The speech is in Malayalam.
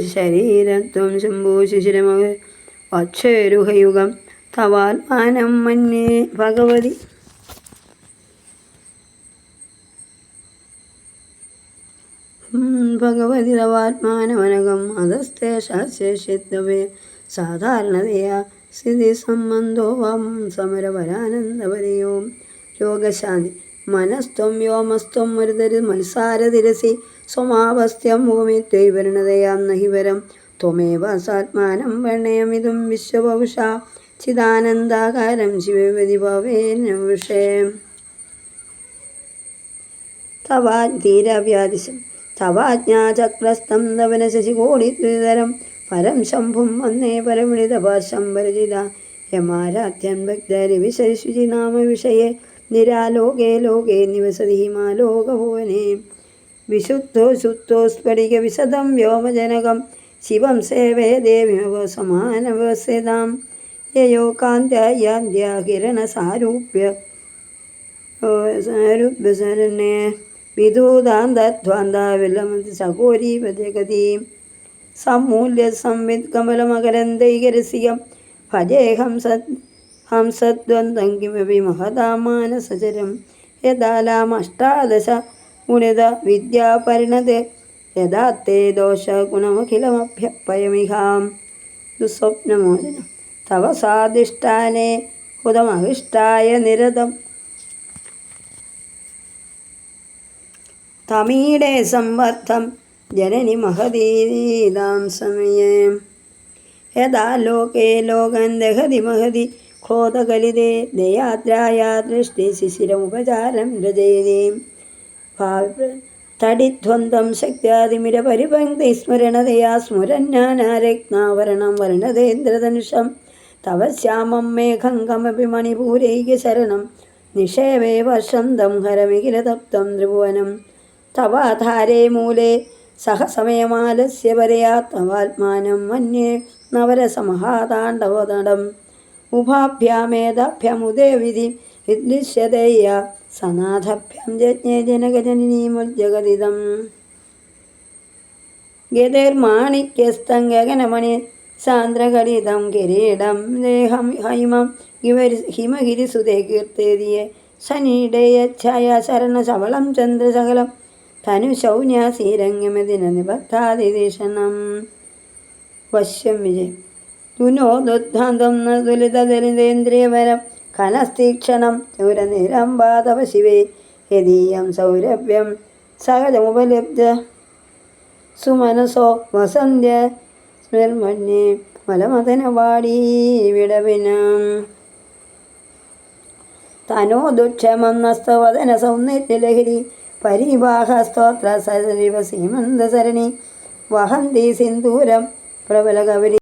ശരീരത്വം ശംഭോ ശിശിരമക അക്ഷരുഹയുഗം തവാത്മാനം മന്യേ ഭഗവതി. ഭഗവതി തവാത്മാനമനകം അധസ്തേ ശേഷിത്തവേ സാധാരണതയാ സ്ഥിതി സംബന്ധോ വം സമരപരാനന്ദപരയോ രോഗശാന്തി മനസ്ത്വം വ്യോമസ്ത്വം മരുതരു മത്സാരതിരസി സ്വമാവസ്ഥ്യം ഭൂമിത്വൈവരണതയാം നഹി വരം ത്വമേവ സാത്മാനം വർണ്ണയമിതും വിശ്വപൗഷാ ചിദാനന്ദാകാരം ശിവവതി ഭവേന വിഷയം തവാധീരവ്യാദിശം തവാജ്ഞാചക്രസ്തം തവന ശശികോടിദ്വിതരം പരം ശംഭും വന്നേ പരമിളിതപാർശം പരിചിത യമാരാധ്യൻ ഭക്തരിവിശശുചി നാമ വിഷയെ നിരാലോകേ ലോകേ നിവസതി ഹിമാലോകഭുവനേ വിശുദ്ധോ ശുദ്ധോ സ്ഫടിക വിശദം വ്യോമജനകം ശിവം സേവേ ദേവിമവസമാനവസ്യതാം യയോ കാന്ത്യാന്ത്യ കിരണസാരൂപ്യ സാരൂപ്യസരണ്യേ വിധൂതാന്തധ്വാന്താവിലമതി സഘോരീപതി സമ്മൂല്യ സംവിത് കമലമകരന്തൈകരസിയം ഭജേ ഹംസദ്വന്ദ്വം കിമപി മഹതാമാനസചരം യദാലാമഷ്ടാദശ ഗുണിത വിദ്യാപരിണത് യഥാ തേ ദോഷഗുണമഖിലമഭ്യപയമിഹാം ദുസ്വപ്നമോചനം തവ സാധിഷ്ഠാനേ ഹുതമഹിഷ്ടായ നിരതം തമീഡേ സംവർത്ഥം ജനനി മഹതീതാം സമയേ യഥാ ലോകേ ലോകൻ ദഹതി മഹതി ക്രോധകലിതേ ദയാദ്രായാ ദൃഷ്ടി ശിശിരമുപചാരം രജയതേ തടിധ്വന്തം ശക്ത്യാതിമിരപരിപങ്ക്തി സ്മരണതയാ സ്മരന്നാനാരത്നാവരണം വർണ്ണതേന്ദ്രധനുഷം തവ ശ്യാമം മേഘം കമപി മണിപൂരൈകശരണം നിഷേവേ വർഷം ദം ഹരമികിലതപ്തം ത്രിഭുവനം തവാധാരേ മൂലേ സഹസമയമാലസ്യ പരയാ തവാത്മാനം മന്യേ നവരസമഹാതാണ്ഡവതടം ഉഭാഭ്യാമേതാഭ്യമുദേ വിധി വിദ്ലിശ്യതയ്യ സനാഥഭ്യം ജജ്ഞേ ജനകജനനീമുജ്ജഗതിദം ഗതിർമാണിക്യസ്തം ഗഗനമണി സാന്ദ്രകടിതം കിരീടം ദേഹം ഹൈമം ഹിമഗിരിസുതേ കീർത്തേതിയെ ശനീഡേയച്ഛായ ശരണശവളം ചന്ദ്രശകലം ധനുശൗന്യാസീരംഗമതിന നിബദ്ധാതിദീഷണം വശ്യം വിജയം തുനോദുദ്ധാന്തം ദുലിതദലിതേന്ദ്രിയവരം ഖനസ്തീക്ഷണം ചൗരനിരംബാതവ ശിവേ യദീയം സൗരഭ്യം സഹജമുപലബ്ധ സുമനസോ വസന്ധ്യ സ്മർമന്യേ മലമതനവാടീ വിടവിനം തനോദുക്ഷമം നസ്തവദന സൗന്ദര്യലഹരി പരിവാഹസ്തോത്ര സരിവ സീമന്തസരണി വഹന്തി സിന്ദൂരം പ്രബലകവരി